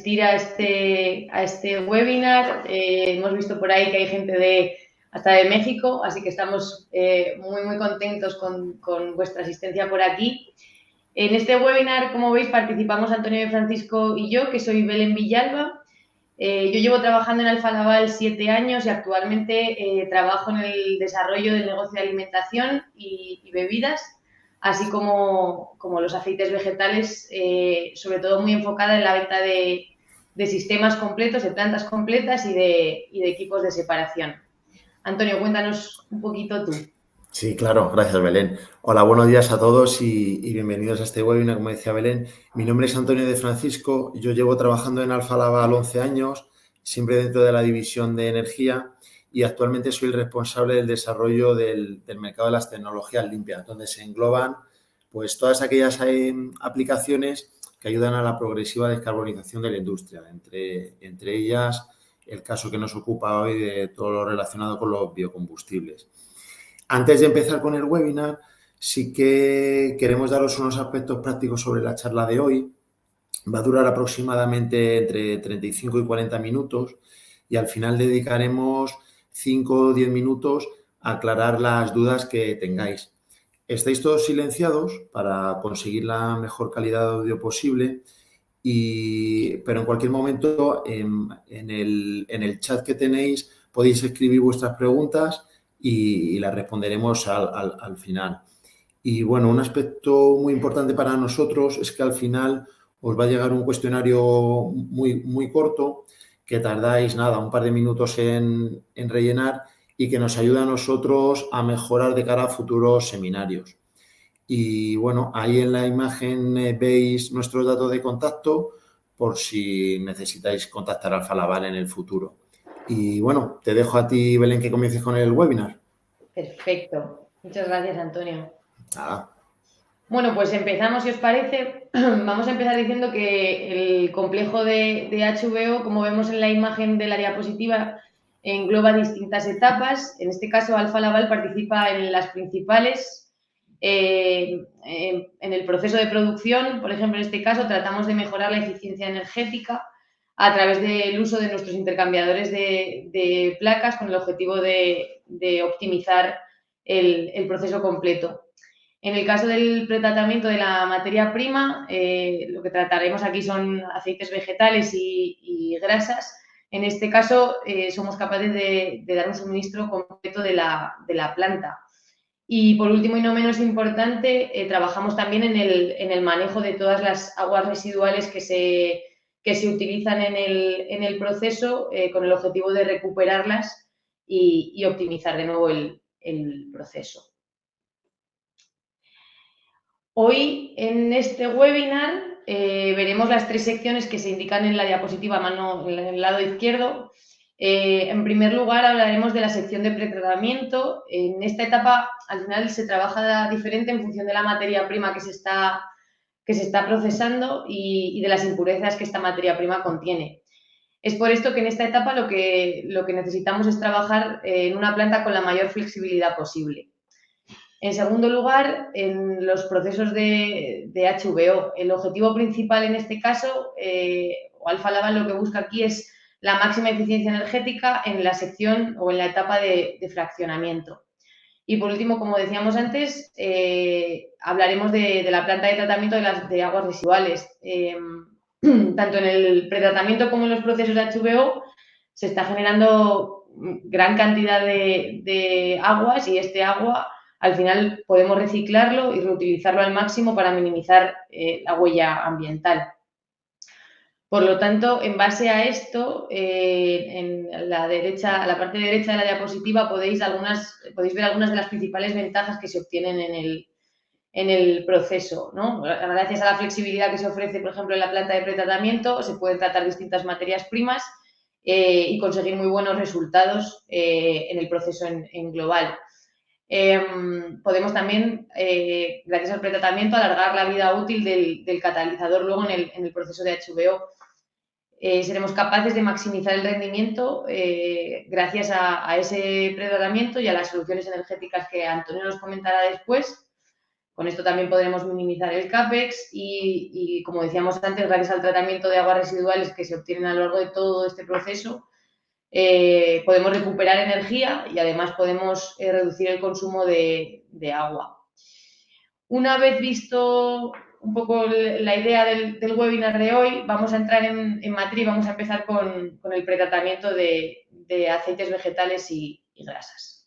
asistir a este webinar. Hemos visto por ahí que hay gente hasta de México, así que estamos muy contentos con vuestra asistencia por aquí. En este webinar, como veis, participamos Antonio de Francisco y yo, que soy Belén Villalba. Yo llevo trabajando en Alfa Laval 7 años y actualmente trabajo en el desarrollo del negocio de alimentación y bebidas, así como los aceites vegetales, sobre todo muy enfocada en la venta de sistemas completos, de plantas completas y de equipos de separación. Antonio, cuéntanos un poquito tú. Sí, claro, gracias Belén. Hola, buenos días a todos y bienvenidos a este webinar, como decía Belén. Mi nombre es Antonio de Francisco, yo llevo trabajando en Alfa Laval 11 años, siempre dentro de la división de energía y actualmente soy el responsable del desarrollo del mercado de las tecnologías limpias, donde se engloban pues todas aquellas aplicaciones que ayudan a la progresiva descarbonización de la industria, entre ellas el caso que nos ocupa hoy de todo lo relacionado con los biocombustibles. Antes de empezar con el webinar, sí que queremos daros unos aspectos prácticos sobre la charla de hoy. Va a durar aproximadamente entre 35 y 40 minutos y al final dedicaremos 5 o 10 minutos a aclarar las dudas que tengáis. Estáis todos silenciados para conseguir la mejor calidad de audio posible, pero en cualquier momento en el chat que tenéis podéis escribir vuestras preguntas y las responderemos al final. Y bueno, un aspecto muy importante para nosotros es que al final os va a llegar un cuestionario muy corto que tardáis nada, un par de minutos en rellenar y que nos ayuda a nosotros a mejorar de cara a futuros seminarios. Y bueno, ahí en la imagen veis nuestros datos de contacto por si necesitáis contactar a Alfa Laval en el futuro. Y bueno, te dejo a ti, Belén, que comiences con el webinar. Perfecto. Muchas gracias, Antonio. Nada. Bueno, pues empezamos, si os parece. Vamos a empezar diciendo que el complejo de HVO, como vemos en la imagen de la diapositiva, engloba distintas etapas. En este caso, Alfa Laval participa en las principales. En el proceso de producción, por ejemplo, en este caso, tratamos de mejorar la eficiencia energética a través del uso de nuestros intercambiadores de placas con el objetivo de optimizar el proceso completo. En el caso del pretratamiento de la materia prima, lo que trataremos aquí son aceites vegetales y grasas. En este caso, somos capaces de dar un suministro completo de la planta. Y por último, y no menos importante, trabajamos también en el manejo de todas las aguas residuales que se utilizan en el proceso, con el objetivo de recuperarlas y optimizar de nuevo el proceso. Hoy, en este webinar, veremos las 3 secciones que se indican en la diapositiva a mano en el lado izquierdo. En primer lugar, hablaremos de la sección de pretratamiento. En esta etapa, al final, se trabaja diferente en función de la materia prima que se está procesando y de las impurezas que esta materia prima contiene. Es por esto que en esta etapa lo que necesitamos es trabajar en una planta con la mayor flexibilidad posible. En segundo lugar, en los procesos de HVO, el objetivo principal en este caso, o Alfa Laval lo que busca aquí es la máxima eficiencia energética en la sección o en la etapa de fraccionamiento. Y por último, como decíamos antes, hablaremos de la planta de tratamiento de aguas residuales. Tanto en el pretratamiento como en los procesos de HVO se está generando gran cantidad de aguas y este agua al final podemos reciclarlo y reutilizarlo al máximo para minimizar la huella ambiental. Por lo tanto, en base a esto, en la parte derecha de la diapositiva podéis ver algunas de las principales ventajas que se obtienen en el proceso, ¿no? Gracias a la flexibilidad que se ofrece, por ejemplo, en la planta de pretratamiento, se pueden tratar distintas materias primas y conseguir muy buenos resultados en el proceso en global. Podemos también, gracias al pretratamiento, alargar la vida útil del catalizador luego en el proceso de HVO. Seremos capaces de maximizar el rendimiento gracias a ese pretratamiento y a las soluciones energéticas que Antonio nos comentará después. Con esto también podremos minimizar el CAPEX y, como decíamos antes, gracias al tratamiento de aguas residuales que se obtienen a lo largo de todo este proceso, podemos recuperar energía y además podemos reducir el consumo de agua. Una vez visto un poco la idea del webinar de hoy, vamos a entrar en materia y vamos a empezar con el pretratamiento de aceites vegetales y grasas.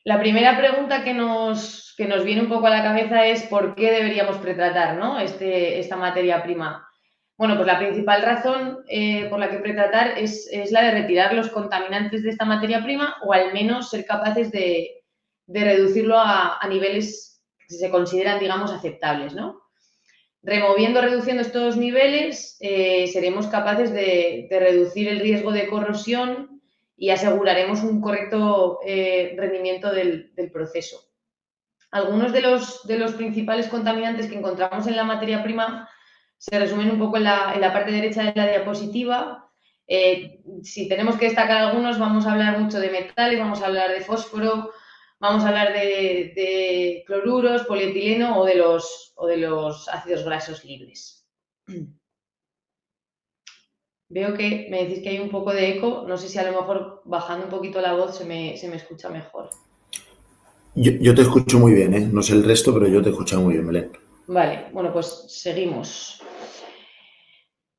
La primera pregunta que nos viene un poco a la cabeza es ¿por qué deberíamos pretratar, ¿no? esta materia prima? Bueno, pues la principal razón por la que pretratar es la de retirar los contaminantes de esta materia prima o al menos ser capaces de reducirlo a niveles que se consideran, digamos, aceptables, ¿no? Reduciendo estos niveles, seremos capaces de reducir el riesgo de corrosión y aseguraremos un correcto rendimiento del proceso. Algunos de los principales contaminantes que encontramos en la materia prima se resumen un poco en la parte derecha de la diapositiva. Si tenemos que destacar algunos, vamos a hablar mucho de metales, vamos a hablar de fósforo, vamos a hablar de cloruros, polietileno o de los ácidos grasos libres. Veo que me decís que hay un poco de eco, no sé si a lo mejor bajando un poquito la voz se me escucha mejor. Yo te escucho muy bien, ¿eh? No sé el resto, pero yo te escucho muy bien, Belén. Vale, bueno, pues seguimos.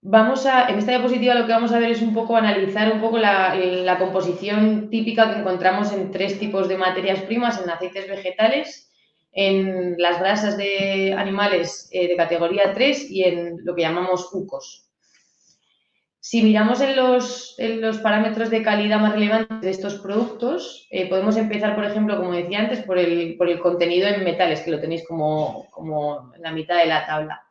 En esta diapositiva lo que vamos a ver es un poco analizar un poco la composición típica que encontramos en tres tipos de materias primas, en aceites vegetales, en las grasas de animales de categoría 3 y en lo que llamamos UCOS. Si miramos en los parámetros de calidad más relevantes de estos productos, podemos empezar, por ejemplo, como decía antes, por el contenido en metales, que lo tenéis como en la mitad de la tabla.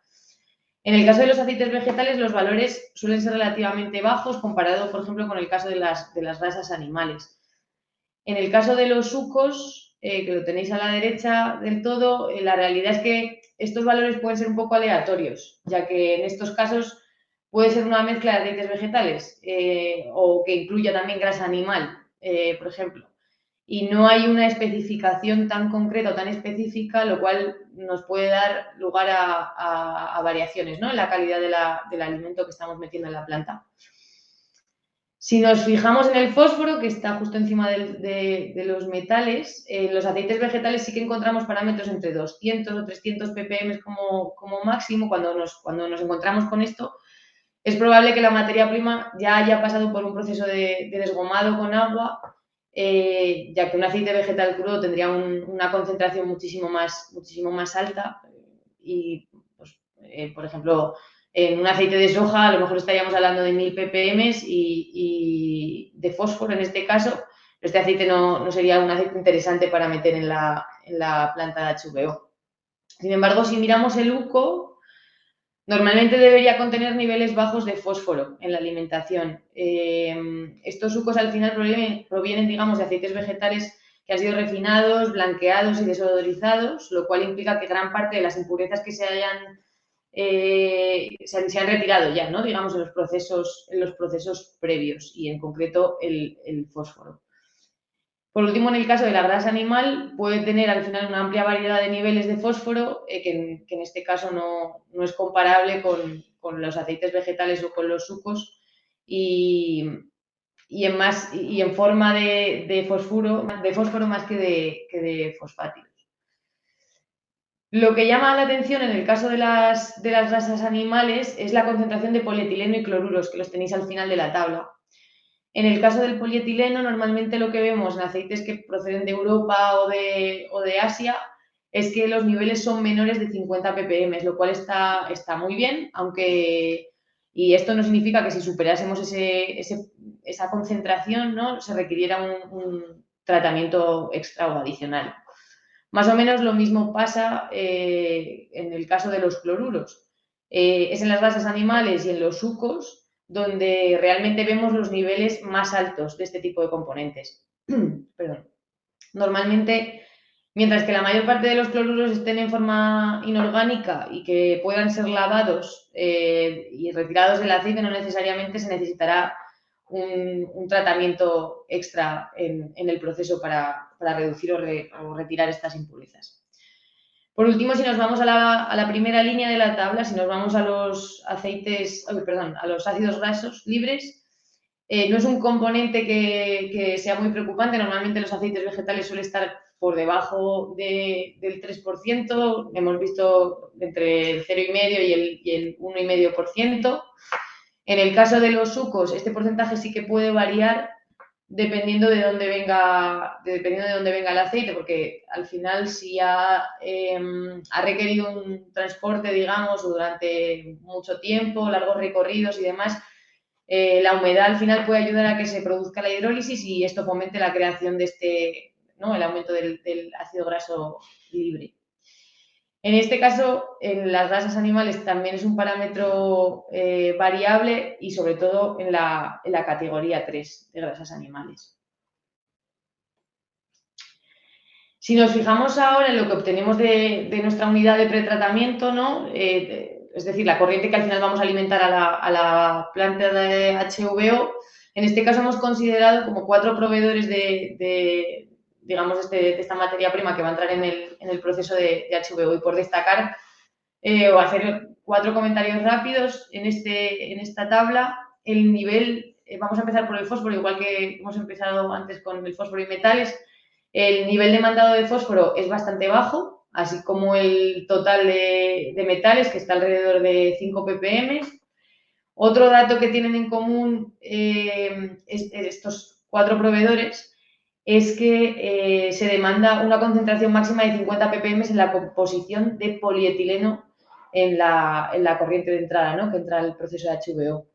En el caso de los aceites vegetales, los valores suelen ser relativamente bajos comparado, por ejemplo, con el caso de las grasas animales. En el caso de los sucos, que lo tenéis a la derecha del todo, la realidad es que estos valores pueden ser un poco aleatorios, ya que en estos casos puede ser una mezcla de aceites vegetales o que incluya también grasa animal, por ejemplo. Y no hay una especificación tan concreta o tan específica, lo cual nos puede dar lugar a variaciones, ¿no?, en la calidad del alimento que estamos metiendo en la planta. Si nos fijamos en el fósforo, que está justo encima de los metales, los aceites vegetales sí que encontramos parámetros entre 200 o 300 ppm como máximo. Cuando nos encontramos con esto, es probable que la materia prima ya haya pasado por un proceso de desgomado con agua, ya que un aceite vegetal crudo tendría una concentración muchísimo más alta y, pues, por ejemplo, en un aceite de soja a lo mejor estaríamos hablando de 1000 ppm y de fósforo en este caso. Este aceite no sería un aceite interesante para meter en la planta de HVO. Sin embargo, si miramos el UCO, normalmente debería contener niveles bajos de fósforo en la alimentación. Estos UCOs al final provienen, digamos, de aceites vegetales que han sido refinados, blanqueados y desodorizados, lo cual implica que gran parte de las impurezas que se han retirado ya, ¿no?, digamos, en los procesos previos y en concreto el fósforo. Por último, en el caso de la grasa animal, puede tener al final una amplia variedad de niveles de fósforo, que en este caso no es comparable con los aceites vegetales o con los sucos y en forma de fósforo más que de fosfátidos. Lo que llama la atención en el caso de las grasas animales es la concentración de polietileno y cloruros, que los tenéis al final de la tabla. En el caso del polietileno, normalmente lo que vemos en aceites que proceden de Europa o de Asia es que los niveles son menores de 50 ppm, lo cual está muy bien, y esto no significa que si superásemos esa concentración, ¿no?, se requiriera un tratamiento extra o adicional. Más o menos lo mismo pasa en el caso de los cloruros. Es en las grasas animales y en los sucos donde realmente vemos los niveles más altos de este tipo de componentes. Perdón. Normalmente, mientras que la mayor parte de los cloruros estén en forma inorgánica y que puedan ser lavados y retirados del aceite, no necesariamente se necesitará un tratamiento extra en el proceso para reducir o retirar estas impurezas. Por último, si nos vamos a la primera línea de la tabla, si nos vamos a los a los ácidos grasos libres, no es un componente que sea muy preocupante. Normalmente los aceites vegetales suelen estar por debajo del 3%, hemos visto entre el 0,5 y el 1,5%. En el caso de los sucos, este porcentaje sí que puede variar dependiendo de dónde venga el aceite, porque al final si ha requerido un transporte, digamos, durante mucho tiempo, largos recorridos y demás, la humedad al final puede ayudar a que se produzca la hidrólisis y esto fomente la creación de el aumento del ácido graso libre. En este caso, en las grasas animales también es un parámetro variable y sobre todo en la categoría 3 de grasas animales. Si nos fijamos ahora en lo que obtenemos de nuestra unidad de pretratamiento, ¿no? Es decir, la corriente que al final vamos a alimentar a la planta de HVO, en este caso hemos considerado como 4 proveedores de esta materia prima que va a entrar en el proceso de HVO. Y por destacar o hacer 4 comentarios rápidos en esta tabla, el nivel, vamos a empezar por el fósforo, igual que hemos empezado antes con el fósforo y metales. El nivel demandado de fósforo es bastante bajo, así como el total de metales, que está alrededor de 5 ppm. Otro dato que tienen en común estos 4 proveedores es que se demanda una concentración máxima de 50 ppm en la composición de polietileno en la corriente de entrada, ¿no? Que entra al proceso de HVO.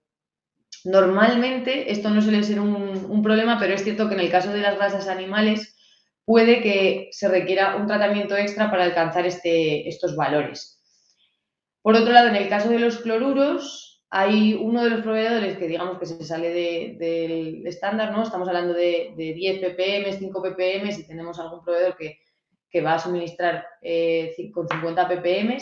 Normalmente esto no suele ser un problema, pero es cierto que en el caso de las grasas animales puede que se requiera un tratamiento extra para alcanzar estos valores. Por otro lado, en el caso de los cloruros, hay uno de los proveedores que digamos que se sale del estándar, ¿no? Estamos hablando de 10 ppm, 5 ppm, si tenemos algún proveedor que va a suministrar con 50 ppm.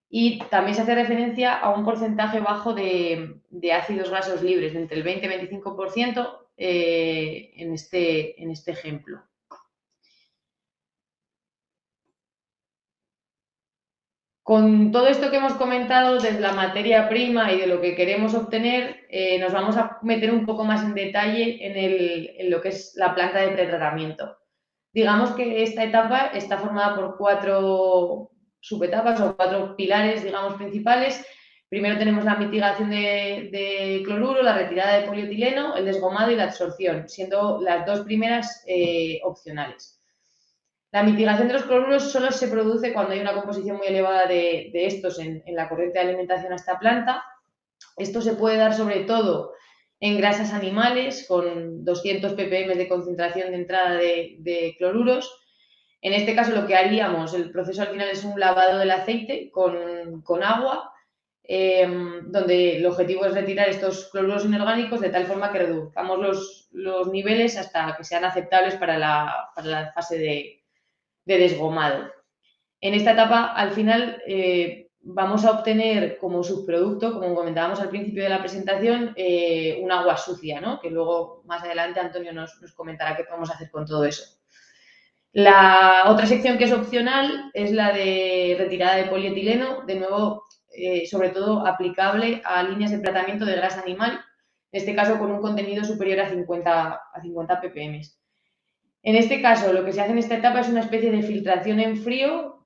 Y también se hace referencia a un porcentaje bajo de ácidos grasos libres, de entre el 20 y 25% en este ejemplo. Con todo esto que hemos comentado desde la materia prima y de lo que queremos obtener, nos vamos a meter un poco más en detalle en lo que es la planta de pretratamiento. Digamos que esta etapa está formada por 4 subetapas o 4 pilares, digamos, principales. Primero tenemos la mitigación de cloruro, la retirada de polietileno, el desgomado y la absorción, siendo las 2 primeras opcionales. La mitigación de los cloruros solo se produce cuando hay una composición muy elevada de estos en la corriente de alimentación a esta planta. Esto se puede dar sobre todo en grasas animales con 200 ppm de concentración de entrada de cloruros. En este caso lo que haríamos, el proceso al final es un lavado del aceite con agua, donde el objetivo es retirar estos cloruros inorgánicos de tal forma que reduzcamos los niveles hasta que sean aceptables para la fase de desgomado. En esta etapa, al final, vamos a obtener como subproducto, como comentábamos al principio de la presentación, un agua sucia, ¿no? Que luego, más adelante, Antonio nos comentará qué podemos hacer con todo eso. La otra sección que es opcional es la de retirada de polietileno, de nuevo, sobre todo aplicable a líneas de tratamiento de grasa animal, en este caso con un contenido superior a 50 ppm. En este caso, lo que se hace en esta etapa es una especie de filtración en frío,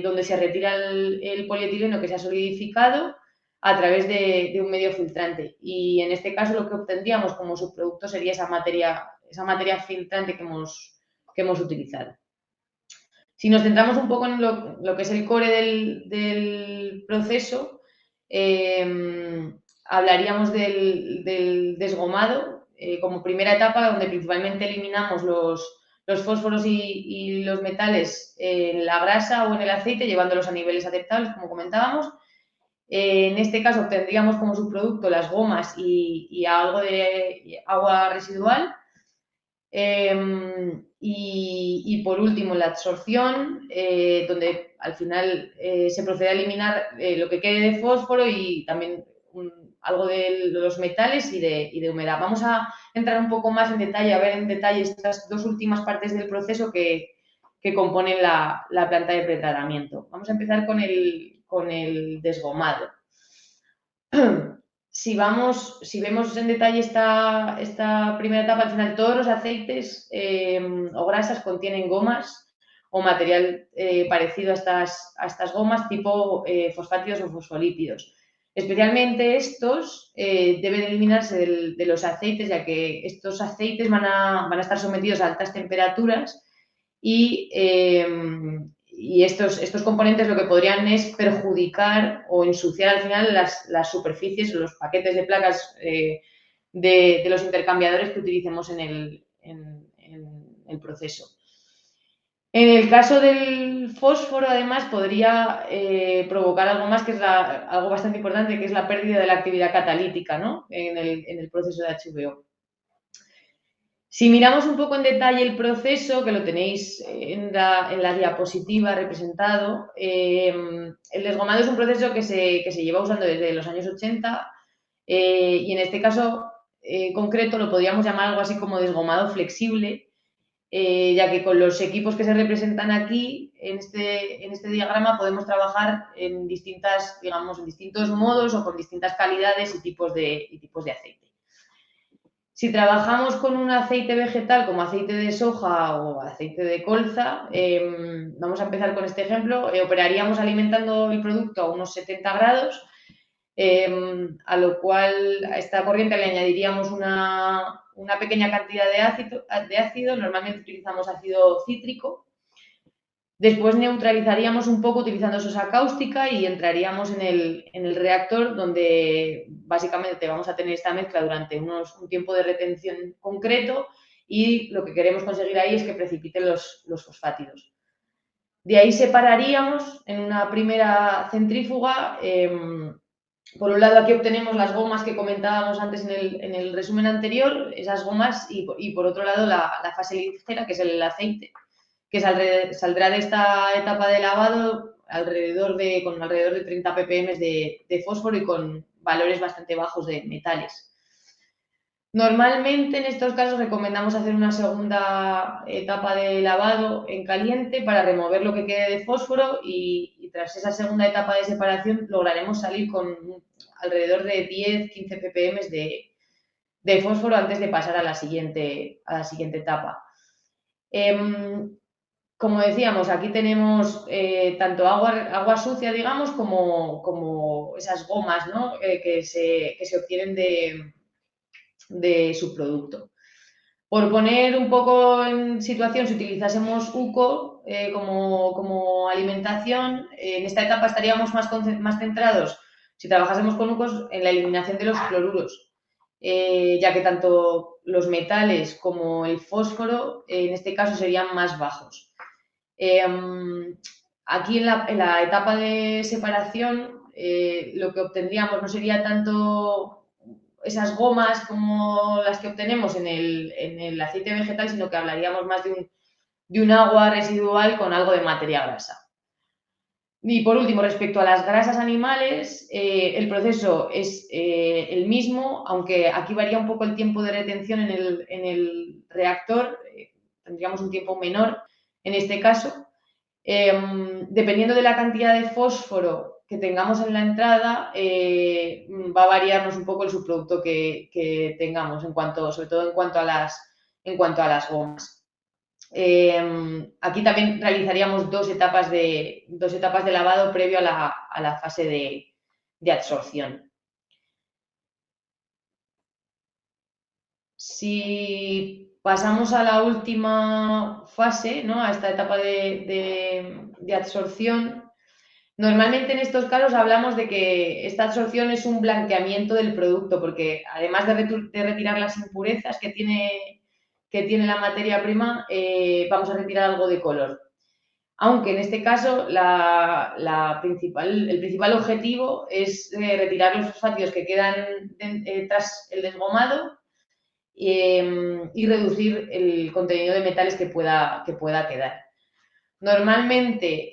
donde se retira el polietileno que se ha solidificado a través de un medio filtrante. Y en este caso lo que obtendríamos como subproducto sería esa materia filtrante que hemos utilizado. Si nos centramos un poco en lo que es el core del proceso, hablaríamos del desgomado como primera etapa, donde principalmente eliminamos los fósforos y los metales en la grasa o en el aceite, llevándolos a niveles aceptables, como comentábamos. En este caso obtendríamos como subproducto las gomas y algo de agua residual. Y por último, la absorción, donde al final se procede a eliminar lo que quede de fósforo y también algo de los metales y de humedad. Vamos a entrar un poco más en detalle, a ver en detalle estas dos últimas partes del proceso que componen la planta de pretratamiento. Vamos a empezar con el desgomado. Si vemos en detalle esta primera etapa, al final todos los aceites o grasas contienen gomas o material parecido a estas gomas, tipo fosfátidos o fosfolípidos. Especialmente estos deben eliminarse de los aceites, ya que estos aceites van a estar sometidos a altas temperaturas y estos componentes lo que podrían es perjudicar o ensuciar al final las superficies o los paquetes de placas de los intercambiadores que utilicemos en el proceso. En el caso del fósforo, además, podría provocar algo más, que es algo bastante importante, que es la pérdida de la actividad catalítica, ¿no? en el proceso de HVO. Si miramos un poco en detalle el proceso, que lo tenéis en la diapositiva representado, el desgomado es un proceso que se lleva usando desde los años 80 y en este caso concreto lo podríamos llamar algo así como desgomado flexible, ya que con los equipos que se representan aquí en este diagrama podemos trabajar en distintos modos o con distintas calidades y tipos de aceite. Si trabajamos con un aceite vegetal como aceite de soja o aceite de colza, vamos a empezar con este ejemplo, operaríamos alimentando el producto a unos 70 grados, a lo cual a esta corriente le añadiríamos una pequeña cantidad de ácido, normalmente utilizamos ácido cítrico. Después neutralizaríamos un poco utilizando sosa cáustica y entraríamos en el reactor, donde básicamente vamos a tener esta mezcla durante un tiempo de retención concreto y lo que queremos conseguir ahí es que precipiten los fosfátidos. De ahí separaríamos en una primera centrífuga. Por un lado aquí obtenemos las gomas que comentábamos antes en el resumen anterior, esas gomas, y por otro lado la fase ligera, que es el aceite, que saldrá de esta etapa de lavado con alrededor de 30 ppm de fósforo y con valores bastante bajos de metales. Normalmente en estos casos recomendamos hacer una segunda etapa de lavado en caliente para remover lo que quede de fósforo y tras esa segunda etapa de separación lograremos salir con alrededor de 10-15 ppm de fósforo antes de pasar a la siguiente etapa. Como decíamos, aquí tenemos tanto agua sucia, digamos, como esas gomas, ¿no? que se obtienen de subproducto. Por poner un poco en situación, si utilizásemos UCO como alimentación, en esta etapa estaríamos más centrados, si trabajásemos con UCOs, en la eliminación de los cloruros, ya que tanto los metales como el fósforo, en este caso, serían más bajos. Aquí en la etapa de separación lo que obtendríamos no sería tanto esas gomas como las que obtenemos en el aceite vegetal, sino que hablaríamos más de un agua residual con algo de materia grasa. Y por último, respecto a las grasas animales, el proceso es el mismo, aunque aquí varía un poco el tiempo de retención en el reactor, tendríamos un tiempo menor en este caso. Dependiendo de la cantidad de fósforo que tengamos en la entrada, va a variarnos un poco el subproducto que tengamos, sobre todo en cuanto a las gomas. Aquí también realizaríamos dos etapas de lavado previo a la fase de absorción. Si pasamos a la última fase, ¿no? A esta etapa de absorción, normalmente en estos casos hablamos de que esta absorción es un blanqueamiento del producto, porque además de retirar las impurezas que tiene la materia prima, vamos a retirar algo de color. Aunque en este caso el principal objetivo es retirar los fosfátidos que quedan tras el desgomado y reducir el contenido de metales que pueda quedar. Normalmente,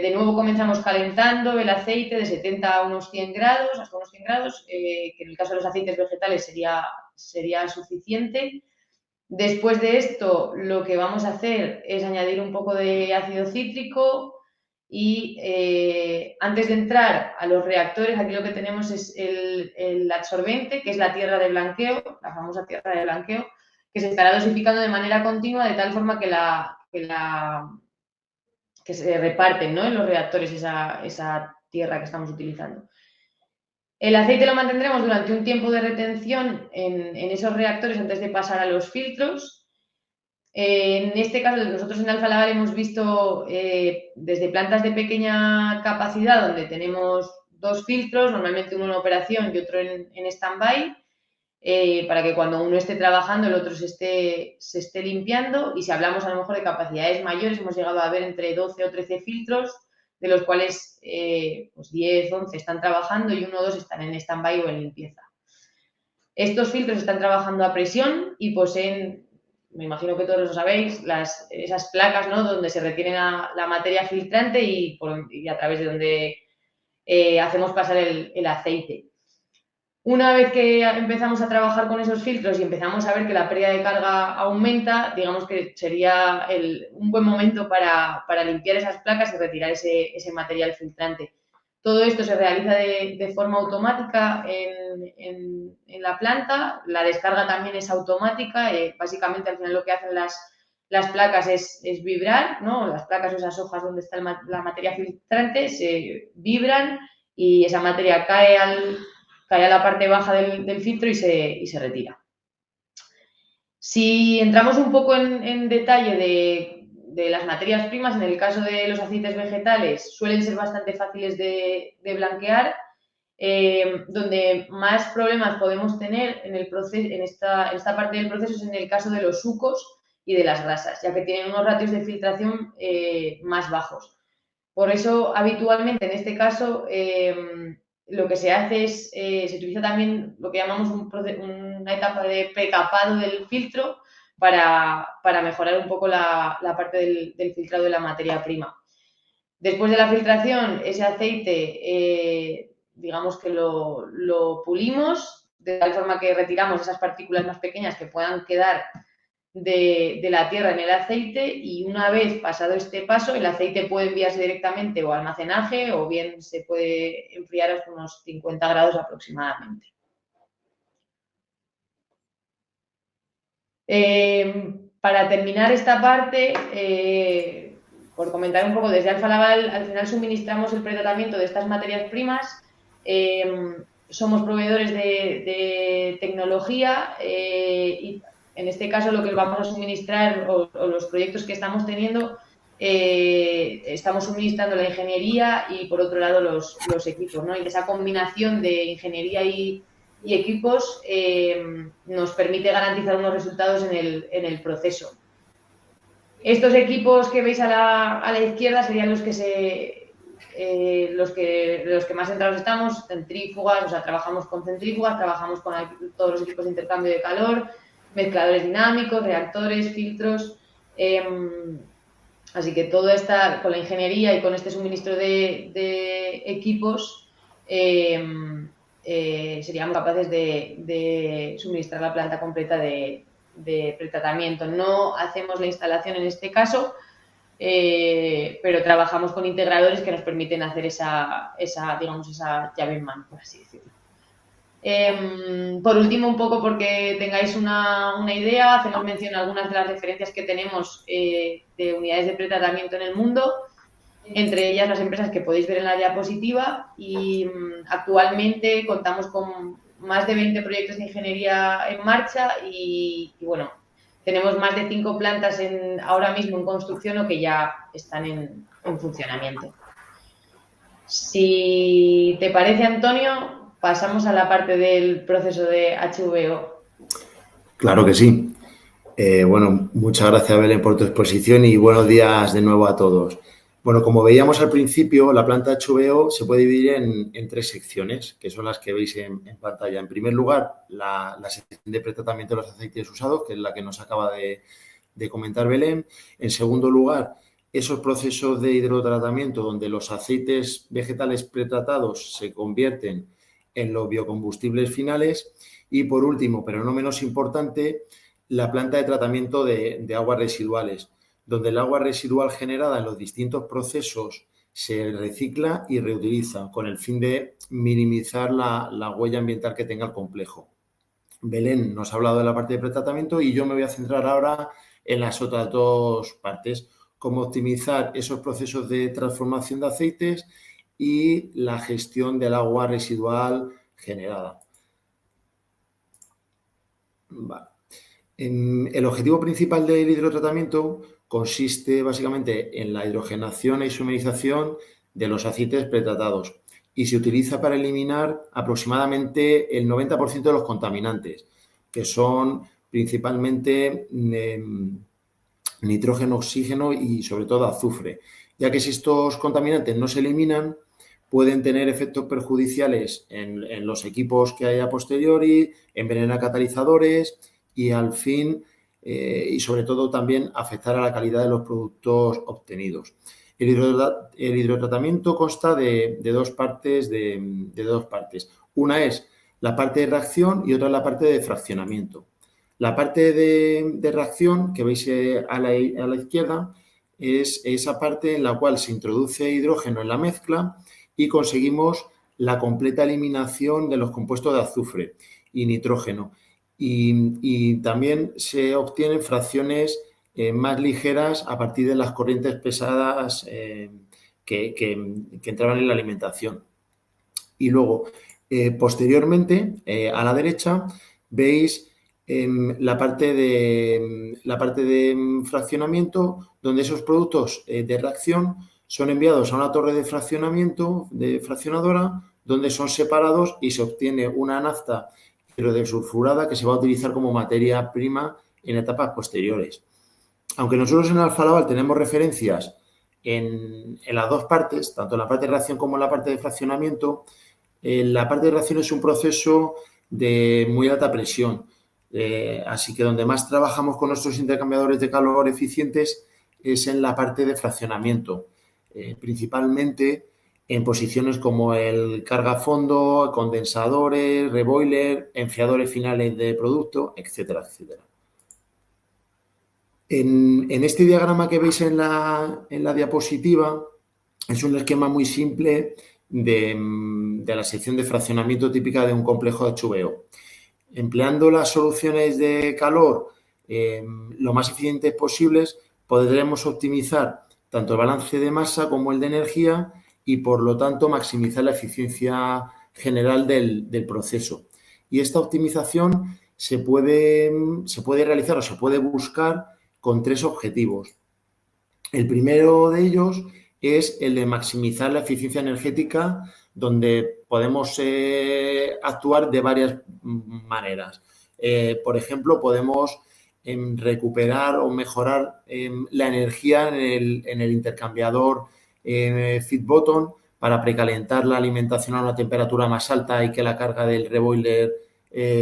de nuevo comenzamos calentando el aceite de 70 a unos 100 grados, hasta unos 100 grados, que en el caso de los aceites vegetales sería suficiente. Después de esto, lo que vamos a hacer es añadir un poco de ácido cítrico y antes de entrar a los reactores, aquí lo que tenemos es el absorbente, que es la tierra de blanqueo, la famosa tierra de blanqueo, que se estará dosificando de manera continua de tal forma que se reparten, ¿no?, en los reactores esa tierra que estamos utilizando. El aceite lo mantendremos durante un tiempo de retención en esos reactores antes de pasar a los filtros. En este caso, nosotros en Alfa Laval hemos visto desde plantas de pequeña capacidad, donde tenemos 2 filtros, normalmente uno en operación y otro en stand-by, para que cuando uno esté trabajando el otro se esté limpiando. Y si hablamos a lo mejor de capacidades mayores, hemos llegado a ver entre 12 o 13 filtros, de los cuales pues 10, 11 están trabajando y 1 o 2 están en stand-by o en limpieza. Estos filtros están trabajando a presión y poseen, me imagino que todos lo sabéis, esas placas, ¿no?, donde se retiene la materia filtrante y a través de donde hacemos pasar el aceite. Una vez que empezamos a trabajar con esos filtros y empezamos a ver que la pérdida de carga aumenta, digamos que sería un buen momento para limpiar esas placas y retirar ese material filtrante. Todo esto se realiza de forma automática en la planta. La descarga también es automática. Básicamente, al final lo que hacen las placas es vibrar, ¿no? Las placas o esas hojas donde está la materia filtrante se vibran y esa materia cae a la parte baja del filtro y se retira. Si entramos un poco en detalle de las materias primas, en el caso de los aceites vegetales suelen ser bastante fáciles de blanquear. Donde más problemas podemos tener en esta parte del proceso es en el caso de los sucos y de las grasas, ya que tienen unos ratios de filtración más bajos. Por eso, habitualmente, en este caso, lo que se hace es, se utiliza también lo que llamamos una etapa de precapado del filtro para mejorar un poco la parte del filtrado de la materia prima. Después de la filtración, ese aceite, digamos que lo pulimos, de tal forma que retiramos esas partículas más pequeñas que puedan quedar de la tierra en el aceite, y una vez pasado este paso, el aceite puede enviarse directamente o a almacenaje o bien se puede enfriar hasta unos 50 grados aproximadamente. Para terminar esta parte, por comentar un poco, desde Alfa Laval al final suministramos el pretratamiento de estas materias primas. Somos proveedores de tecnología y en este caso lo que vamos a suministrar o los proyectos que estamos teniendo, estamos suministrando la ingeniería y por otro lado los equipos, ¿no? Y esa combinación de ingeniería y equipos nos permite garantizar unos resultados en el proceso. Estos equipos que veis a la izquierda serían los que más centrados estamos. Centrífugas, o sea, trabajamos con centrífugas, trabajamos con todos los equipos de intercambio de calor, mezcladores dinámicos, reactores, filtros. Así que todo está con la ingeniería y con este suministro de equipos, seríamos capaces de suministrar la planta completa de pretratamiento. No hacemos la instalación en este caso, pero trabajamos con integradores que nos permiten hacer esa llave en mano, por así decirlo. Por último, un poco porque tengáis una idea, hacemos mención a algunas de las referencias que tenemos de unidades de pretratamiento en el mundo, entre ellas las empresas que podéis ver en la diapositiva, y actualmente contamos con más de 20 proyectos de ingeniería en marcha y bueno, tenemos más de 5 plantas ahora mismo en construcción o que ya están en funcionamiento. Si te parece, Antonio, pasamos a la parte del proceso de HVO. Claro que sí. Bueno, muchas gracias, Belén, por tu exposición y buenos días de nuevo a todos. Bueno, como veíamos al principio, la planta HVO se puede dividir en 3 secciones, que son las que veis en pantalla. En primer lugar, la sección de pretratamiento de los aceites usados, que es la que nos acaba de comentar Belén. En segundo lugar, esos procesos de hidrotratamiento donde los aceites vegetales pretratados se convierten en los biocombustibles finales. Y por último, pero no menos importante, la planta de tratamiento de aguas residuales, donde el agua residual generada en los distintos procesos se recicla y reutiliza con el fin de minimizar la huella ambiental que tenga el complejo. Belén nos ha hablado de la parte de pretratamiento y yo me voy a centrar ahora en las otras dos partes, cómo optimizar esos procesos de transformación de aceites y la gestión del agua residual generada. Vale. El objetivo principal del hidrotratamiento consiste básicamente en la hidrogenación e isomerización de los aceites pretratados y se utiliza para eliminar aproximadamente el 90% de los contaminantes, que son principalmente nitrógeno, oxígeno y sobre todo azufre, ya que si estos contaminantes no se eliminan, pueden tener efectos perjudiciales en los equipos que hay a posteriori, envenenar catalizadores y al fin, y sobre todo también afectar a la calidad de los productos obtenidos. El hidrotratamiento consta de dos partes. Una es la parte de reacción y otra es la parte de fraccionamiento. La parte de reacción que veis a la izquierda es esa parte en la cual se introduce hidrógeno en la mezcla y conseguimos la completa eliminación de los compuestos de azufre y nitrógeno. Y también se obtienen fracciones más ligeras a partir de las corrientes pesadas que entraban en la alimentación. Y luego, posteriormente, a la derecha, veis la parte de fraccionamiento, donde esos productos de reacción son enviados a una torre de fraccionamiento, de fraccionadora, donde son separados y se obtiene una nafta hidrodesulfurada que se va a utilizar como materia prima en etapas posteriores. Aunque nosotros en Alfa Laval tenemos referencias en las dos partes, tanto en la parte de reacción como en la parte de fraccionamiento, la parte de reacción es un proceso de muy alta presión. Así que donde más trabajamos con nuestros intercambiadores de calor eficientes es en la parte de fraccionamiento, principalmente en posiciones como el carga-fondo, condensadores, reboiler, enfriadores finales de producto, etcétera, etcétera. En este diagrama que veis en la diapositiva es un esquema muy simple de la sección de fraccionamiento típica de un complejo de HVO. Empleando las soluciones de calor lo más eficientes posibles, podremos optimizar tanto el balance de masa como el de energía y, por lo tanto, maximizar la eficiencia general del proceso. Y esta optimización se puede realizar o se puede buscar con tres objetivos. El primero de ellos es el de maximizar la eficiencia energética, donde podemos actuar de varias maneras. Por ejemplo, podemos recuperar o mejorar la energía en el intercambiador feed bottom para precalentar la alimentación a una temperatura más alta y que la carga del reboiler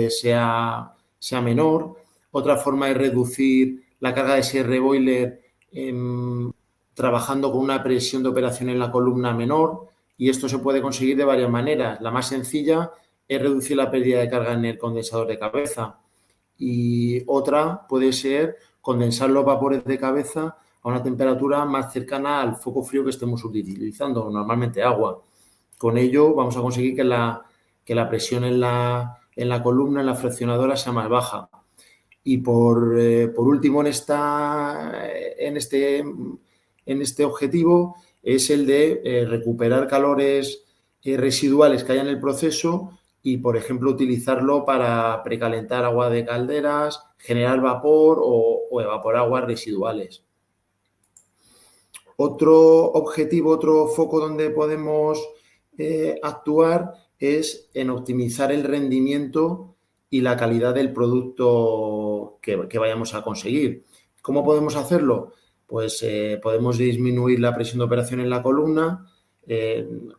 sea menor. Otra forma es reducir la carga de ese reboiler trabajando con una presión de operación en la columna menor, y esto se puede conseguir de varias maneras. La más sencilla es reducir la pérdida de carga en el condensador de cabeza, y otra puede ser condensar los vapores de cabeza a una temperatura más cercana al foco frío que estemos utilizando, normalmente agua. Con ello vamos a conseguir que la presión en la columna, en la fraccionadora, sea más baja. Y por último, en este objetivo es el de recuperar calores residuales que haya en el proceso y, por ejemplo, utilizarlo para precalentar agua de calderas, generar vapor o evaporar aguas residuales. Otro objetivo, otro foco donde podemos actuar es en optimizar el rendimiento y la calidad del producto que vayamos a conseguir. ¿Cómo podemos hacerlo? Pues podemos disminuir la presión de operación en la columna,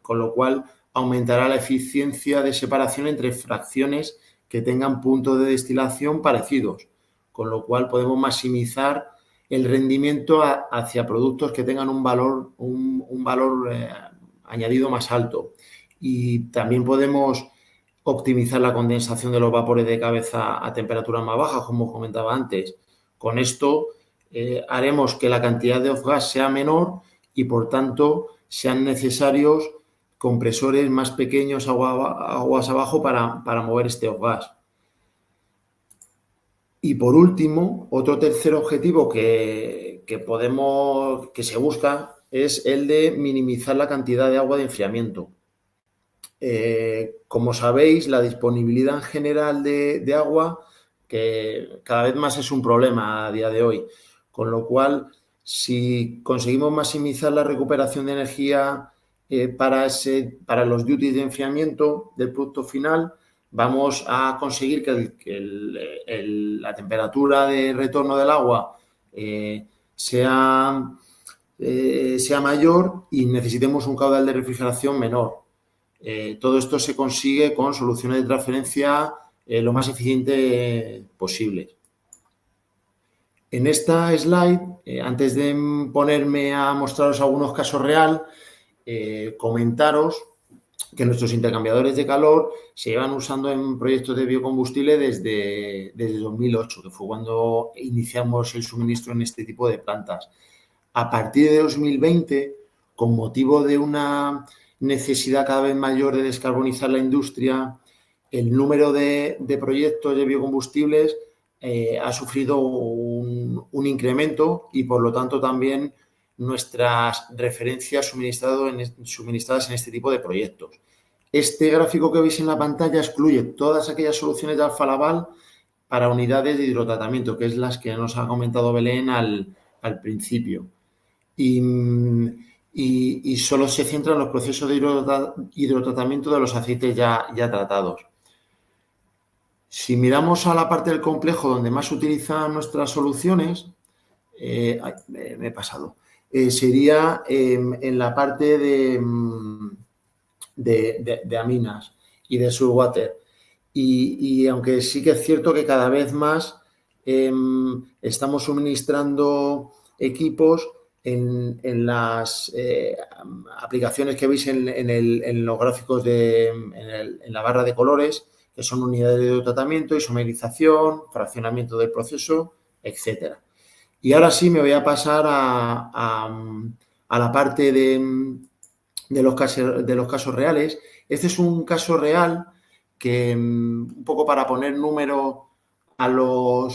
con lo cual aumentará la eficiencia de separación entre fracciones que tengan puntos de destilación parecidos, con lo cual podemos maximizar el rendimiento hacia productos que tengan un valor añadido más alto. Y también podemos optimizar la condensación de los vapores de cabeza a temperaturas más bajas, como comentaba antes. Con esto haremos que la cantidad de off-gas sea menor y, por tanto, sean necesarios compresores más pequeños aguas abajo para mover este off-gas. Y, por último, otro tercer objetivo que se busca es el de minimizar la cantidad de agua de enfriamiento. Como sabéis, la disponibilidad en general de agua que cada vez más es un problema a día de hoy, con lo cual, si conseguimos maximizar la recuperación de energía para los duties de enfriamiento del producto final, vamos a conseguir que la temperatura de retorno del agua sea mayor y necesitemos un caudal de refrigeración menor. Todo esto se consigue con soluciones de transferencia lo más eficiente posible. En esta slide, antes de ponerme a mostraros algunos casos reales, comentaros que nuestros intercambiadores de calor se llevan usando en proyectos de biocombustible desde 2008, que fue cuando iniciamos el suministro en este tipo de plantas. A partir de 2020, con motivo de una necesidad cada vez mayor de descarbonizar la industria, el número de proyectos de biocombustibles ha sufrido un incremento y, por lo tanto, también nuestras referencias suministradas en este tipo de proyectos. Este gráfico que veis en la pantalla excluye todas aquellas soluciones de Alfa Laval para unidades de hidrotratamiento, que es las que nos ha comentado Belén al principio. Y solo se centra en los procesos de hidrotratamiento de los aceites ya tratados. Si miramos a la parte del complejo donde más se utilizan nuestras soluciones, me he pasado, sería en la parte de aminas y de surwater. Y aunque sí que es cierto que cada vez más estamos suministrando equipos en las aplicaciones que veis en los gráficos en la barra de colores, que son unidades de hidrotratamiento, isomerización, fraccionamiento del proceso, etcétera. Y ahora sí me voy a pasar a la parte de los casos reales. Este es un caso real que, un poco para poner número a lo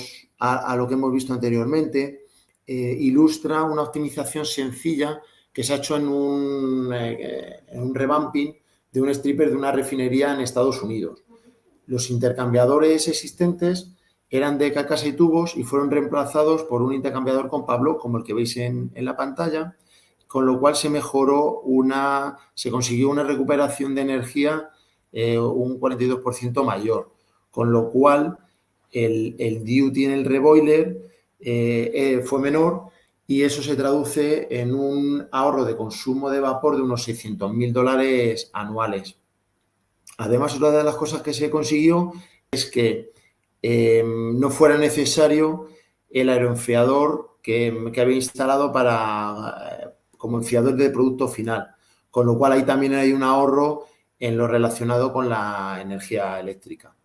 que hemos visto anteriormente, ilustra una optimización sencilla que se ha hecho en un revamping de un stripper de una refinería en Estados Unidos. Los intercambiadores existentes eran de carcasa y tubos y fueron reemplazados por un intercambiador con Pablo, como el que veis en la pantalla, con lo cual se consiguió una recuperación de energía un 42% mayor, con lo cual el duty en el reboiler fue menor y eso se traduce en un ahorro de consumo de vapor de unos $600.000 anuales. Además, otra de las cosas que se consiguió es que no fuera necesario el aeroenfriador que había instalado como enfriador de producto final, con lo cual ahí también hay un ahorro en lo relacionado con la energía eléctrica.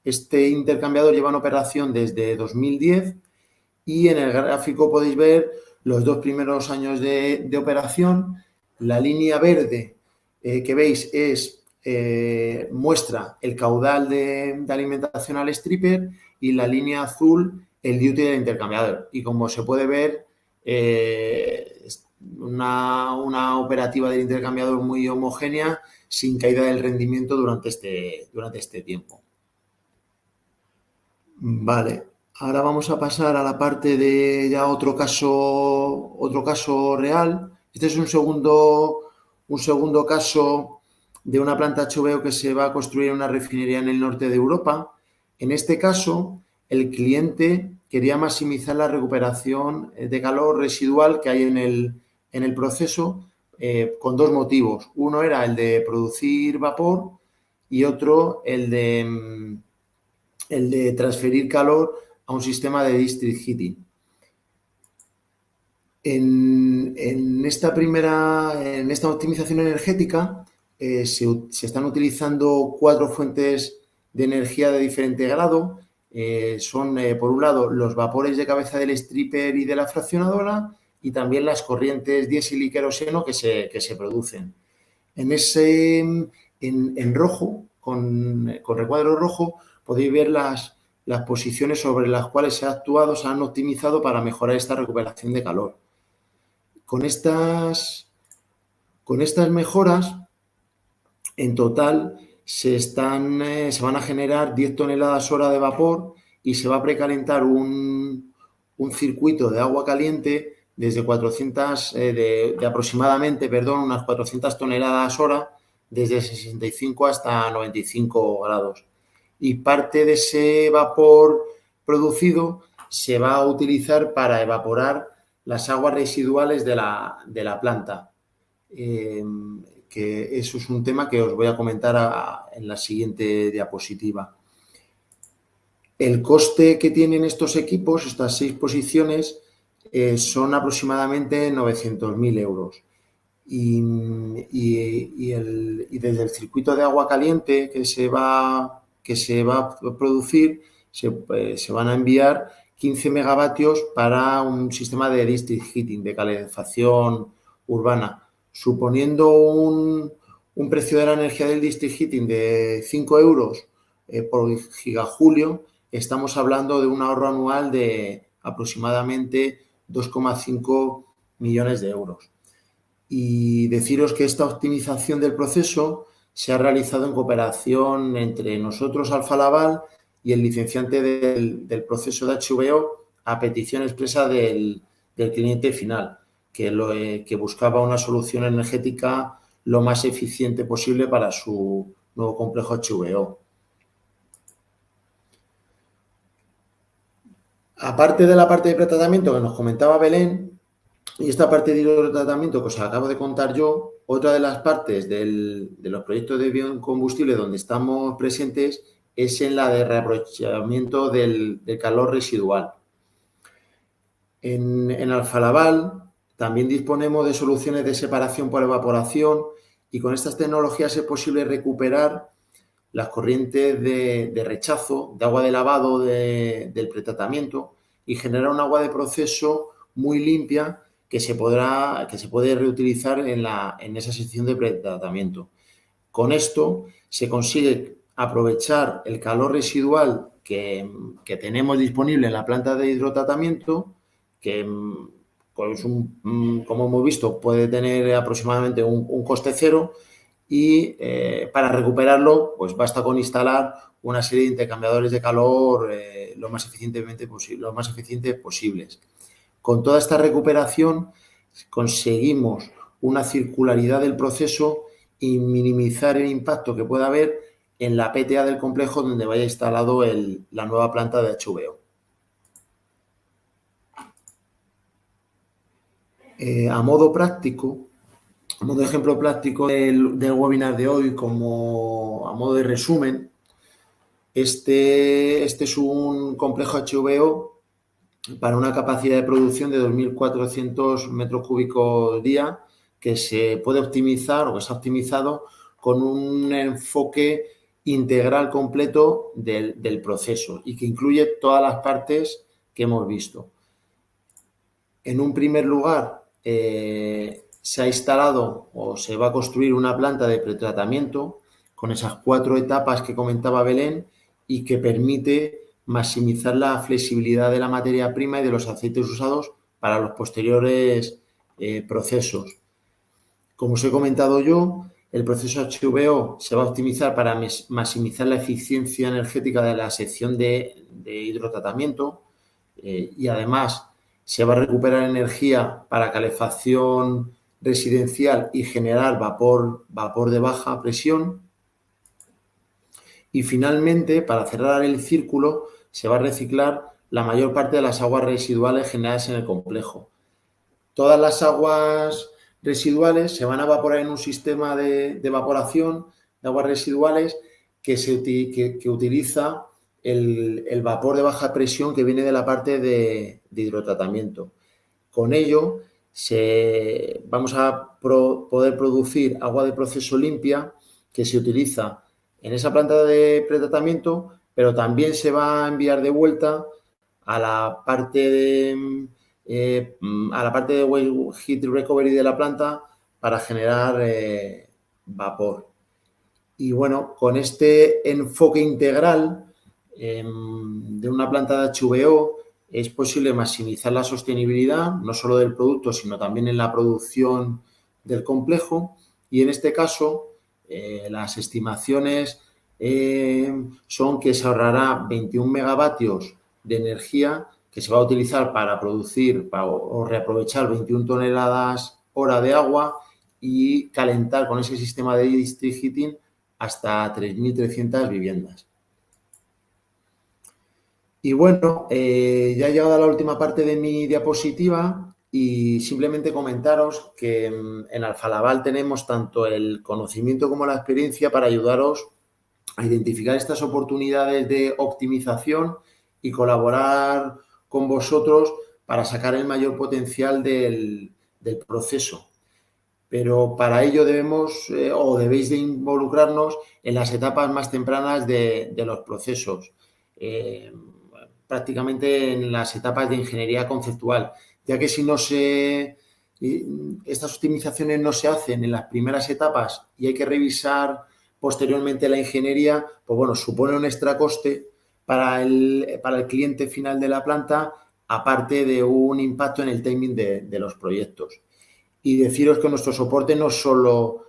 Este intercambiador lleva en operación desde 2010 y en el gráfico podéis ver los 2 primeros años de operación. La línea verde que veis muestra el caudal de alimentación al stripper y la línea azul el duty del intercambiador. Y como se puede ver, una operativa del intercambiador muy homogénea, sin caída del rendimiento durante este tiempo. Vale, ahora vamos a pasar a la parte de ya otro caso real. Este es un segundo caso de una planta HVO que se va a construir en una refinería en el norte de Europa. En este caso, el cliente quería maximizar la recuperación de calor residual que hay en el proceso con 2 motivos. Uno era el de producir vapor y otro el de transferir calor a un sistema de district heating. En esta optimización energética se están utilizando 4 fuentes de energía de diferente grado. Son, por un lado, los vapores de cabeza del stripper y de la fraccionadora y también las corrientes diésel y queroseno que se producen. En rojo, con recuadro rojo, podéis ver las posiciones sobre las cuales se han optimizado para mejorar esta recuperación de calor. Con estas mejoras, en total, se van a generar 10 toneladas hora de vapor y se va a precalentar un circuito de agua caliente desde 400, de aproximadamente, unas 400 toneladas hora, desde 65 hasta 95 grados. Y parte de ese vapor producido se va a utilizar para evaporar las aguas residuales de la planta. Que eso es un tema que os voy a comentar en la siguiente diapositiva. El coste que tienen estos equipos, estas 6 posiciones, son aproximadamente 900.000 euros. Y desde el circuito de agua caliente que se va a producir, se van a enviar 15 megavatios para un sistema de district heating, de calefacción urbana, suponiendo un precio de la energía del district heating de 5 euros por gigajulio. Estamos hablando de un ahorro anual de aproximadamente 2,5 millones de euros. Y deciros que esta optimización del proceso se ha realizado en cooperación entre nosotros, Alfa Laval, y el licenciante del proceso de HVO a petición expresa del cliente final, que buscaba una solución energética lo más eficiente posible para su nuevo complejo HVO. Aparte de la parte de pretratamiento que nos comentaba Belén, y esta parte de hidrotratamiento que os acabo de contar yo, otra de las partes de los proyectos de biocombustible donde estamos presentes es en la de reaprovechamiento del calor residual. En Alfa Laval también disponemos de soluciones de separación por evaporación y con estas tecnologías es posible recuperar las corrientes de rechazo, de agua de lavado del pretratamiento y generar un agua de proceso muy limpia que se puede reutilizar en esa sección de pretratamiento. Con esto se consigue aprovechar el calor residual que tenemos disponible en la planta de hidrotratamiento, que pues como hemos visto puede tener aproximadamente un coste cero, y para recuperarlo pues basta con instalar una serie de intercambiadores de calor lo más eficientes posibles. Con toda esta recuperación conseguimos una circularidad del proceso y minimizar el impacto que pueda haber en la PTA del complejo donde vaya instalado la nueva planta de HVO. A modo ejemplo práctico del webinar de hoy, como a modo de resumen, este es un complejo HVO para una capacidad de producción de 2.400 metros cúbicos día que se puede optimizar o que se ha optimizado con un enfoque integral completo del proceso y que incluye todas las partes que hemos visto. En un primer lugar, se ha instalado o se va a construir una planta de pretratamiento con esas 4 etapas que comentaba Belén y que permite maximizar la flexibilidad de la materia prima y de los aceites usados para los posteriores procesos. Como os he comentado yo, el proceso HVO se va a optimizar para maximizar la eficiencia energética de la sección de hidrotratamiento y además se va a recuperar energía para calefacción residencial y generar vapor de baja presión. Y finalmente, para cerrar el círculo, se va a reciclar la mayor parte de las aguas residuales generadas en el complejo. Todas las aguas residuales se van a evaporar en un sistema de evaporación de aguas residuales que utiliza el vapor de baja presión que viene de la parte de hidrotratamiento. Con ello, Vamos a poder producir agua de proceso limpia que se utiliza en esa planta de pretratamiento, pero también se va a enviar de vuelta a la parte de waste heat recovery de la planta para generar vapor. Y bueno, con este enfoque integral de una planta de HVO es posible maximizar la sostenibilidad, no solo del producto, sino también en la producción del complejo. Y en este caso, las estimaciones son que se ahorrará 21 megavatios de energía que se va a utilizar para producir o reaprovechar 21 toneladas hora de agua y calentar con ese sistema de district heating hasta 3.300 viviendas. Y bueno, ya he llegado a la última parte de mi diapositiva y simplemente comentaros que en Alfa Laval tenemos tanto el conocimiento como la experiencia para ayudaros a identificar estas oportunidades de optimización y colaborar con vosotros para sacar el mayor potencial del proceso. Pero para ello debéis de involucrarnos en las etapas más tempranas de los procesos, prácticamente en las etapas de ingeniería conceptual, ya que si estas optimizaciones no se hacen en las primeras etapas y hay que revisar posteriormente la ingeniería, pues bueno, supone un extra coste para el cliente final de la planta, aparte de un impacto en el timing de los proyectos. Y deciros que nuestro soporte no solo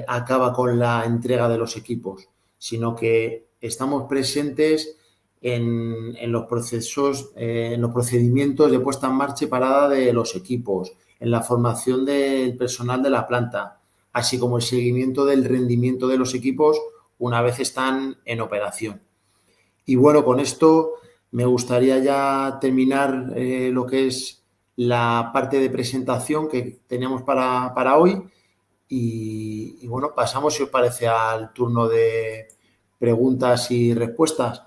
acaba con la entrega de los equipos, sino que estamos presentes en los procesos, en los procedimientos de puesta en marcha y parada de los equipos, en la formación del personal de la planta, así como el seguimiento del rendimiento de los equipos una vez están en operación. Y bueno, con esto me gustaría ya terminar lo que es la parte de presentación que teníamos para hoy y bueno, pasamos, si os parece, al turno de preguntas y respuestas.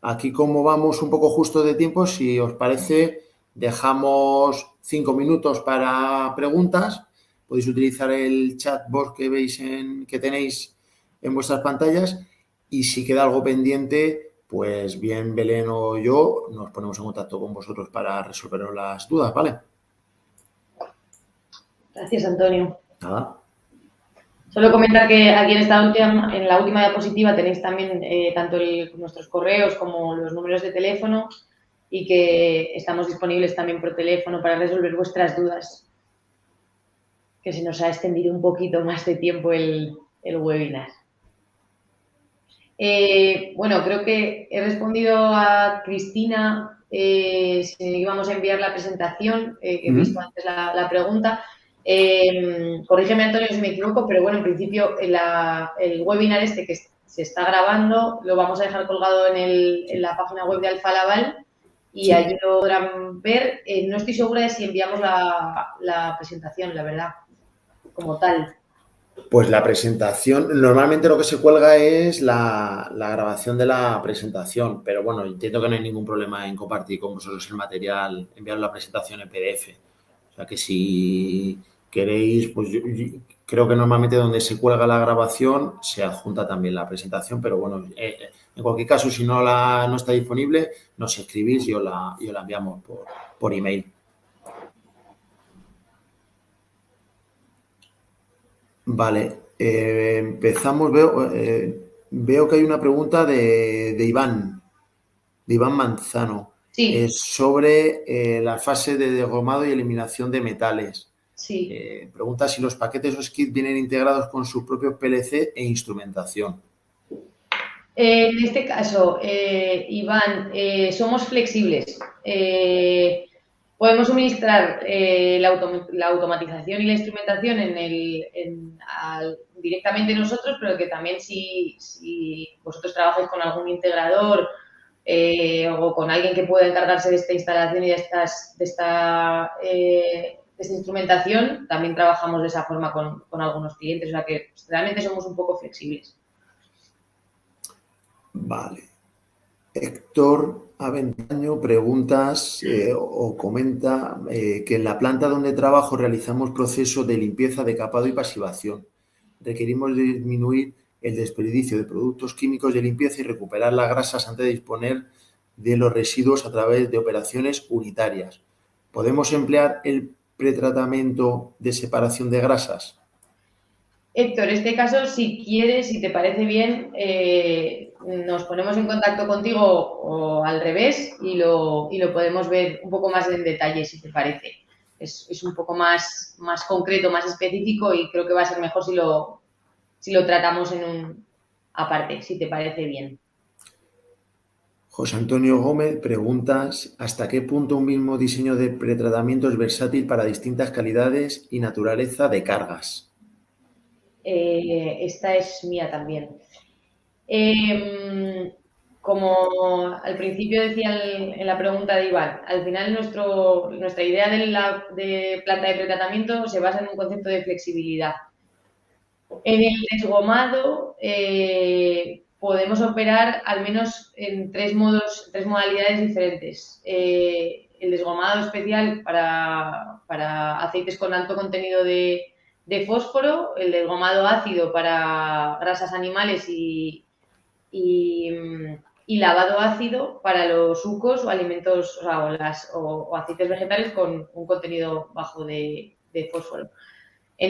Aquí, como vamos un poco justo de tiempo, si os parece, dejamos 5 minutos para preguntas. Podéis utilizar el chatbot que tenéis en vuestras pantallas y si queda algo pendiente, pues bien Belén o yo nos ponemos en contacto con vosotros para resolver las dudas, ¿vale? Gracias, Antonio. Nada. Solo comentar que aquí en la última diapositiva tenéis también tanto nuestros correos como los números de teléfono y que estamos disponibles también por teléfono para resolver vuestras dudas, que se nos ha extendido un poquito más de tiempo el webinar. Bueno, creo que he respondido a Cristina si íbamos a enviar la presentación, que he visto antes la pregunta. Corrígeme, Antonio, si me equivoco, pero bueno, en principio el webinar este que se está grabando lo vamos a dejar colgado en la página web de Alfa Laval y sí, allí lo podrán ver. No estoy segura de si enviamos la presentación, la verdad, como tal. Pues la presentación, normalmente lo que se cuelga es la grabación de la presentación, pero bueno, entiendo que no hay ningún problema en compartir con vosotros el material, enviar la presentación en PDF. O sea que si queréis, pues yo creo que normalmente donde se cuelga la grabación se adjunta también la presentación, pero bueno, en cualquier caso, si no está disponible, nos escribís y os la enviamos por email. Vale, empezamos. Veo que hay una pregunta de Iván Manzano. Sí. Sobre la fase de degomado y eliminación de metales. Sí. Pregunta si los paquetes o kits vienen integrados con sus propios PLC e instrumentación. En este caso, Iván, somos flexibles. Podemos suministrar la automatización y la instrumentación directamente nosotros, pero que también si vosotros trabajáis con algún integrador o con alguien que pueda encargarse de esta instalación y de esta instrumentación, también trabajamos de esa forma con algunos clientes. O sea que realmente somos un poco flexibles. Vale. Héctor Aventaño preguntas o comenta que en la planta donde trabajo realizamos procesos de limpieza de capado y pasivación. Requerimos disminuir el desperdicio de productos químicos de limpieza y recuperar las grasas antes de disponer de los residuos a través de operaciones unitarias. ¿Podemos emplear el pretratamiento de separación de grasas? Héctor, en este caso, si quieres, si te parece bien, nos ponemos en contacto contigo o al revés y lo podemos ver un poco más en detalle, si te parece. Es un poco más concreto, más específico y creo que va a ser mejor si lo tratamos en un aparte, si te parece bien. José Antonio Gómez preguntas ¿hasta qué punto un mismo diseño de pretratamiento es versátil para distintas calidades y naturaleza de cargas? Esta es mía también. Como al principio decía en la pregunta de Iván, al final nuestra idea de planta de pretratamiento se basa en un concepto de flexibilidad. En el desgomado podemos operar al menos en tres modalidades diferentes. El desgomado especial para aceites con alto contenido de fósforo, el desgomado ácido para grasas animales y, y lavado ácido para los sucos o alimentos, o aceites vegetales con un contenido bajo de fósforo.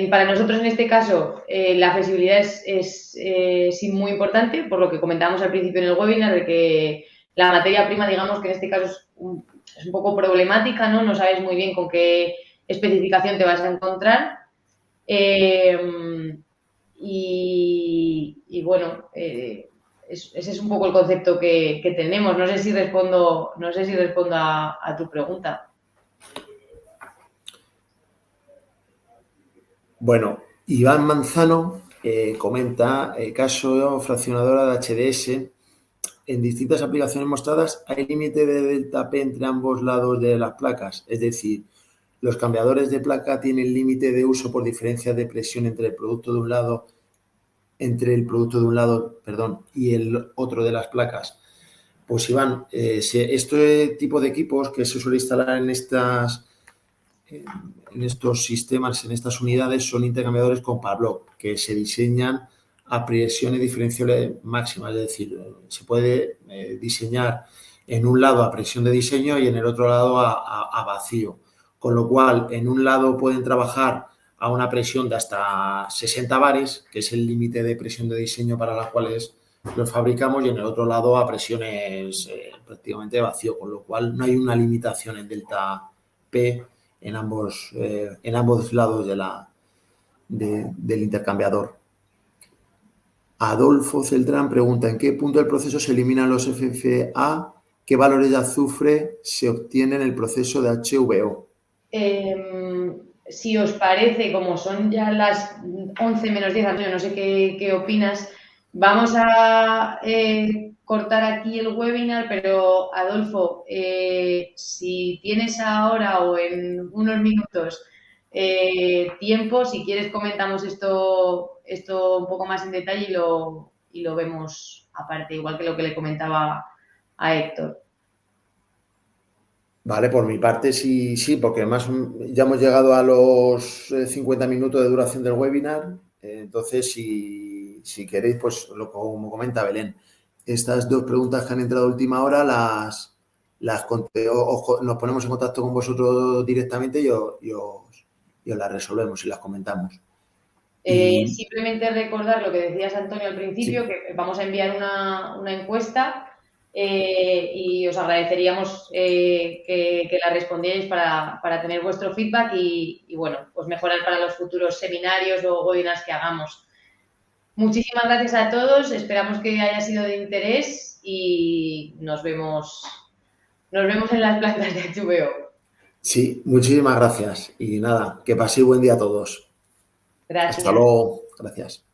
Para nosotros, en este caso, la flexibilidad sí muy importante, por lo que comentábamos al principio en el webinar, de que la materia prima, digamos que en este caso es un poco problemática, ¿no? No sabes muy bien con qué especificación te vas a encontrar. Y bueno, ese es un poco el concepto que tenemos. No sé si respondo a tu pregunta. Bueno, Iván Manzano comenta, caso fraccionadora de HDS, en distintas aplicaciones mostradas hay límite de delta P entre ambos lados de las placas, es decir, los cambiadores de placa tienen límite de uso por diferencia de presión entre el producto de un lado, y el otro de las placas. Pues Iván, este tipo de equipos que se suele instalar en estos sistemas, en estas unidades, son intercambiadores con par block, que se diseñan a presiones diferenciales máximas, es decir, se puede diseñar en un lado a presión de diseño y en el otro lado a vacío, con lo cual en un lado pueden trabajar a una presión de hasta 60 bares, que es el límite de presión de diseño para las cuales los fabricamos, y en el otro lado a presiones prácticamente de vacío, con lo cual no hay una limitación en delta P en ambos lados del intercambiador. Adolfo Celtrán pregunta, ¿en qué punto del proceso se eliminan los FFA? ¿Qué valores de azufre se obtienen en el proceso de HVO? Si os parece, como son ya las 11 menos 10, Antonio, no sé qué opinas, vamos a cortar aquí el webinar, pero Adolfo, si tienes ahora o en unos minutos tiempo, si quieres comentamos esto un poco más en detalle y lo vemos aparte, igual que lo que le comentaba a Héctor. Vale, por mi parte sí, porque además ya hemos llegado a los 50 minutos de duración del webinar, entonces si queréis, pues como comenta Belén, estas dos preguntas que han entrado a última hora nos ponemos en contacto con vosotros directamente y os las resolvemos y las comentamos. Simplemente recordar lo que decías, Antonio, al principio, sí, que vamos a enviar una encuesta y os agradeceríamos que la respondierais para tener vuestro feedback y, bueno, pues mejorar para los futuros seminarios o webinars que hagamos. Muchísimas gracias a todos, esperamos que haya sido de interés y nos vemos en las plantas de HVO. Sí, muchísimas gracias y nada, que paséis buen día a todos. Gracias. Hasta luego. Gracias.